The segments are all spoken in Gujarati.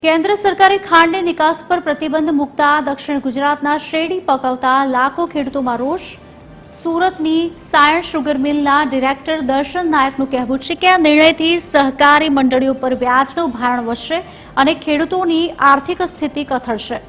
કેન્દ્ર સરકારે ખાંડની નિકાસ પર પ્રતિબંધ મૂકતા દક્ષિણ ગુજરાતના શેરડી પકવતા લાખો ખેડૂતોમાં રોષ। સુરતની સાયણ શુગર મિલના ડિરેક્ટર દર્શન નાયકનું કહેવું છે કે આ નિર્ણયથી સહકારી મંડળીઓ પર વ્યાજનું ભારણ વધશે અને ખેડૂતોની આર્થિક સ્થિતિ કથળશે।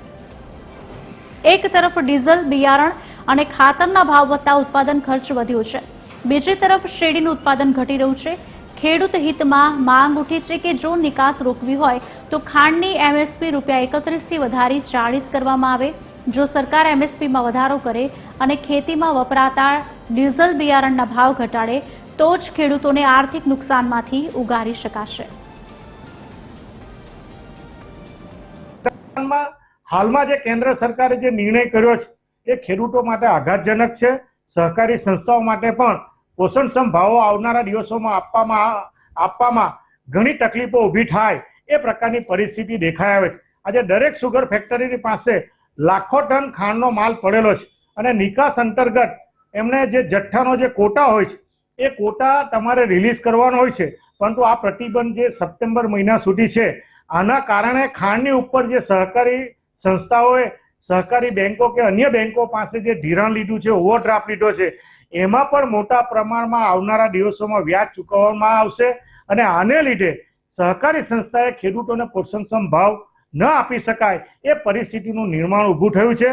એક તરફ ડીઝલ, બિયારણ અને ખાતરના ભાવ વધતા ઉત્પાદન ખર્ચ વધ્યો છે, બીજી તરફ શેરડીનું ઉત્પાદન ઘટી રહ્યું છે। ખેડૂત હિતમાં માંગ ઉઠી છે કે જો નિકાસ રોકવી હોય તો ખાંડની એમએસપી ₹31 થી વધારી 40 કરવામાં આવે। જો સરકાર એમએસપીમાં વધારો કરે અને ખેતીમાં વપરાતા ડીઝલ, બિયારણના ભાવ ઘટાડે તો જ ખેડૂતોને આર્થિક નુકસાનમાંથી ઉગારી શકાશે। હાલમાં જે કેન્દ્ર સરકારે જે નિર્ણય કર્યો છે એ ખેડૂતો માટે આઘાતજનક છે। સહકારી સંસ્થાઓ માટે પણ પોષણક્ષમ ભાવો આવનારા દિવસોમાં આપવામાં ઘણી તકલીફો ઊભી થાય એ પ્રકારની પરિસ્થિતિ દેખાઈ આવે છે। આજે દરેક સુગર ફેક્ટરીની પાસે લાખો ટન ખાંડનો માલ પડેલો છે અને નિકાસ અંતર્ગત એમને જે જથ્થાનો જે કોટા હોય છે એ કોટા તમારે રિલીઝ કરવાનો હોય છે, પરંતુ આ પ્રતિબંધ જે સપ્ટેમ્બર મહિના સુધી છે આના કારણે ખાંડની ઉપર જે સહકારી સંસ્થાઓએ સહકારી બેંકો કે અન્ય બેંકો પાસે જે ધિરાણ લીધું છે, ઓવરડ્રાફ્ટ લીધો છે, એમાં પણ મોટા પ્રમાણમાં આવનારા દિવસોમાં વ્યાજ ચૂકવવામાં આવશે અને આને લીધે સહકારી સંસ્થાએ ખેડૂતોને પોષણક્ષમ ભાવ ન આપી શકાય એ પરિસ્થિતિનું નિર્માણ ઊભું થયું છે।